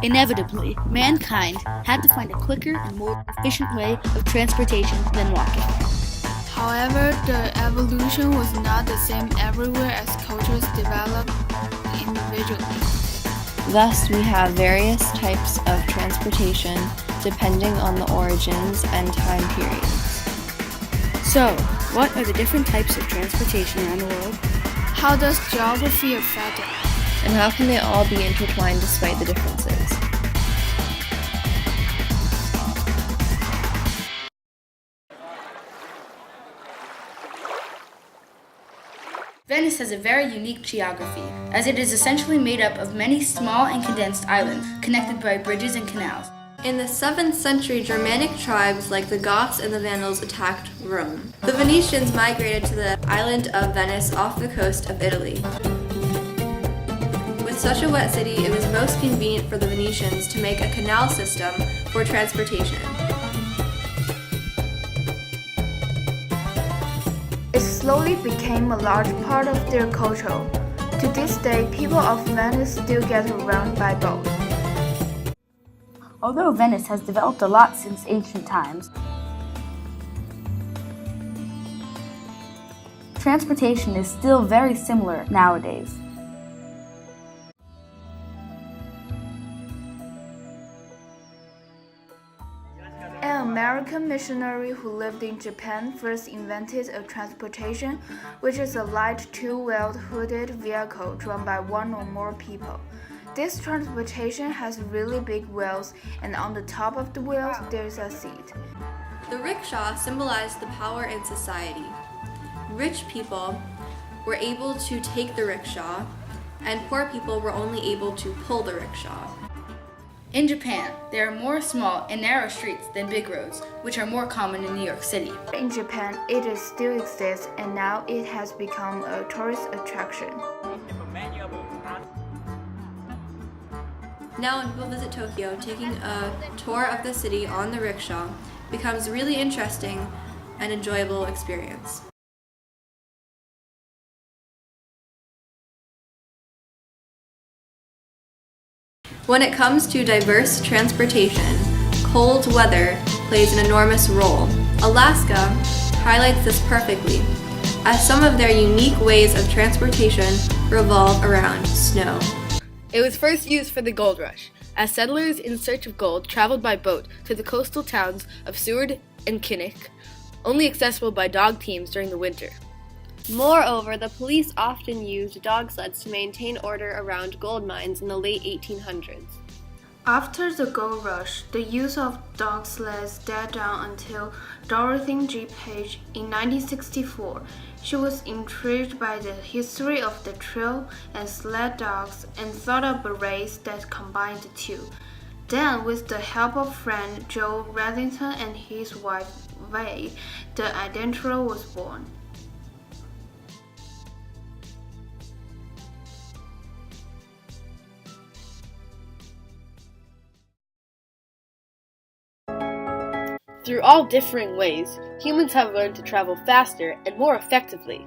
Inevitably, mankind had to find a quicker and more efficient way of transportation than walking. However, the evolution was not the same everywhere as cultures developed individually. Thus, we have various types of transportation depending on the origins and time periods. So, what are the different types of transportation around the world? How does geography affect it? And how can they all be intertwined despite the differences? Venice has a very unique geography, as it is essentially made up of many small and condensed islands connected by bridges and canals. In the 7th century, Germanic tribes like the Goths and the Vandals attacked Rome. The Venetians migrated to the island of Venice off the coast of Italy. With such a wet city, it was most convenient for the Venetians to make a canal system for transportation. It slowly became a large part of their culture. To this day, people of Venice still get around by boat. Although Venice has developed a lot since ancient times, transportation is still very similar nowadays. An American missionary who lived in Japan first invented a transportation, which is a light two-wheeled hooded vehicle drawn by one or more people. This transportation has really big wheels, and on the top of the wheels there is a seat. The rickshaw symbolized the power in society. Rich people were able to take the rickshaw, and poor people were only able to pull the rickshaw. In Japan, there are more small and narrow streets than big roads, which are more common in New York City. In Japan, it still exists, and now it has become a tourist attraction. Now when people visit Tokyo, taking a tour of the city on the rickshaw becomes a really interesting and enjoyable experience. When it comes to diverse transportation, cold weather plays an enormous role. Alaska highlights this perfectly, as some of their unique ways of transportation revolve around snow. It was first used for the gold rush, as settlers in search of gold traveled by boat to the coastal towns of Seward and Kinnick, only accessible by dog teams during the winter. Moreover, the police often used dog sleds to maintain order around gold mines in the late 1800s. After the gold rush, the use of dog sleds died down until Dorothy G. Page in 1964. She was intrigued by the history of the trail and sled dogs and thought of a race that combined the two. Then, with the help of friend Joe Reddington and his wife Wade, the Identical was born. Through all differing ways, humans have learned to travel faster and more effectively.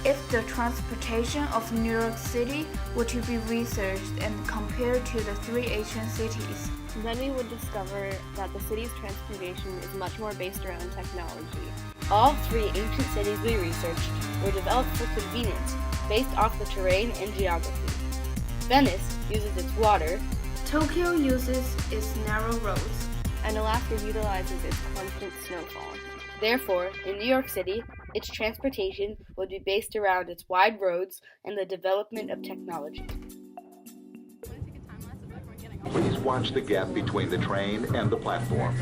If the transportation of New York City were to be researched and compared to the three ancient cities, then we would discover that the city's transportation is much more based around technology. All three ancient cities we researched were developed for convenience, based off the terrain and geography. Venice uses its water, Tokyo uses its narrow roads, and Alaska utilizes its constant snowfall. Therefore, in New York City, its transportation would be based around its wide roads and the development of technology. Please watch the gap between the train and the platform.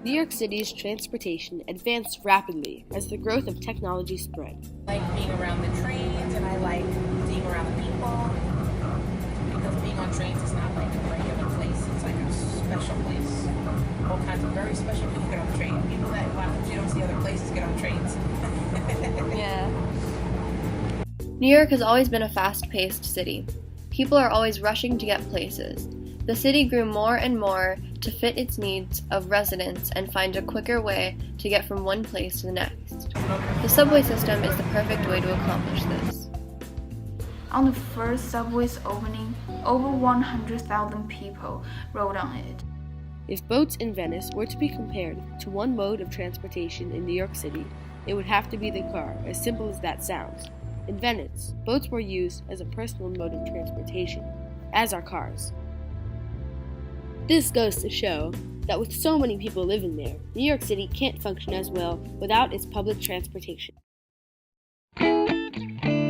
New York City's transportation advanced rapidly as the growth of technology spread. I like being around the trains and I like being around the people. Because being on trains is not like a regular place, it's like a special place. All kinds of very special people get on the train. People that you don't see other places get on trains. Yeah. New York has always been a fast-paced city. People are always rushing to get places. The city grew more and more to fit its needs of residents and find a quicker way to get from one place to the next. The subway system is the perfect way to accomplish this. On the first subway's opening, over 100,000 people rode on it. If boats in Venice were to be compared to one mode of transportation in New York City, it would have to be the car, as simple as that sounds. In Venice, boats were used as a personal mode of transportation, as are cars. This goes to show that with so many people living there, New York City can't function as well without its public transportation.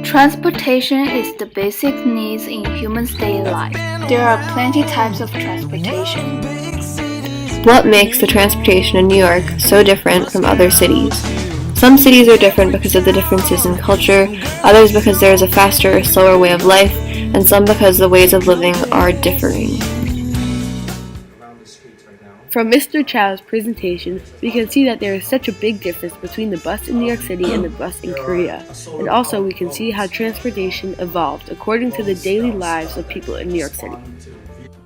Transportation is the basic needs in humans' daily life. There are plenty types of transportation. What makes the transportation in New York so different from other cities? Some cities are different because of the differences in culture, others because there is a faster or slower way of life, and some because the ways of living are differing. From Mr. Chow's presentation, we can see that there is such a big difference between the bus in New York City and the bus in Korea. And also we can see how transportation evolved according to the daily lives of people in New York City.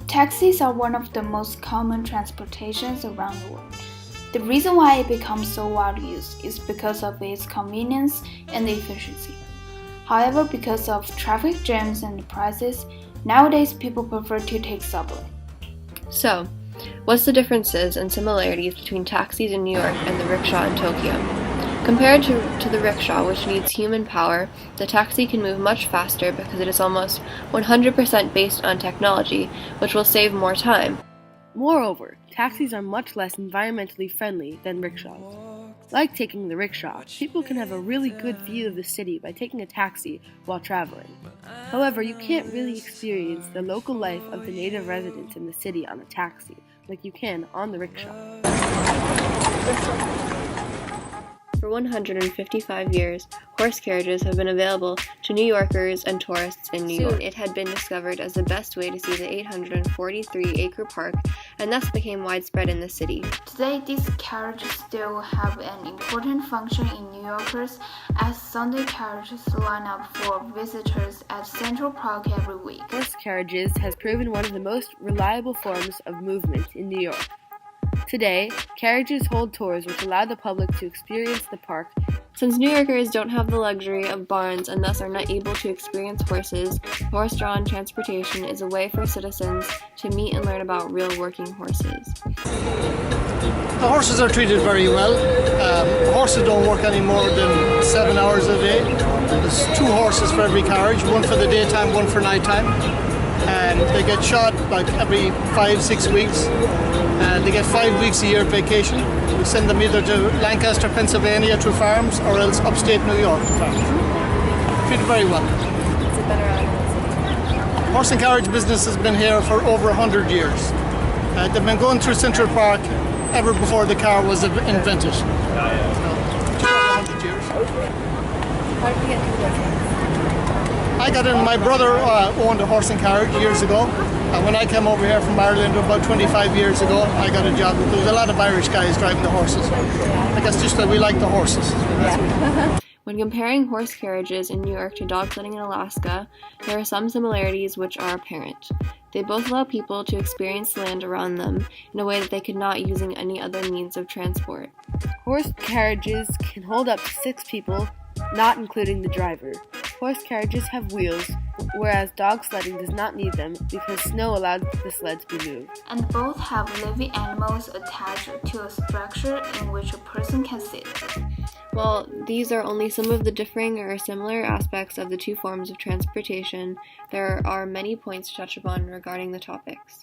Taxis are one of the most common transportations around the world. The reason why it becomes so widely used is because of its convenience and efficiency. However, because of traffic jams and the prices, nowadays people prefer to take subway. So, what's the differences and similarities between taxis in New York and the rickshaw in Tokyo? Compared to the rickshaw, which needs human power, the taxi can move much faster because it is almost 100% based on technology, which will save more time. Moreover, taxis are much less environmentally friendly than rickshaws. Like taking the rickshaw, people can have a really good view of the city by taking a taxi while traveling. However, you can't really experience the local life of the native residents in the city on a taxi, like you can on the rickshaw. For 155 years, horse carriages have been available to New Yorkers and tourists in New York. Soon, it had been discovered as the best way to see the 843-acre park, and thus became widespread in the city. Today, these carriages still have an important function in New Yorkers, as Sunday carriages line up for visitors at Central Park every week. Horse carriages has proven one of the most reliable forms of movement in New York. Today, carriages hold tours which allow the public to experience the park. Since New Yorkers don't have the luxury of barns and thus are not able to experience horses, horse-drawn transportation is a way for citizens to meet and learn about real working horses. The horses are treated very well. Horses don't work any more than 7 hours a day. There's 2 horses for every carriage, one for the daytime, one for nighttime. And they get shot like every 5-6 weeks. And they get 5 weeks a year vacation. We send them either to Lancaster, Pennsylvania to farms, or else upstate New York to farms. Treated very well. Is it better on? Horse and carriage business has been here for over 100 years. They've been going through Central Park ever before the car was invented. So, just over 100 years. How did you get into this? I got in, my brother owned a horse and carriage years ago. When I came over here from Ireland about 25 years ago, I got a job. There was a lot of Irish guys driving the horses. I guess just that we like the horses. When comparing horse carriages in New York to dog sledding in Alaska, there are some similarities which are apparent. They both allow people to experience the land around them in a way that they could not using any other means of transport. Horse carriages can hold up to 6 people, not including the driver. Horse carriages have wheels, whereas dog sledding does not need them because snow allows the sled to be moved. And both have living animals attached to a structure in which a person can sit. While these are only some of the differing or similar aspects of the 2 forms of transportation, there are many points to touch upon regarding the topics.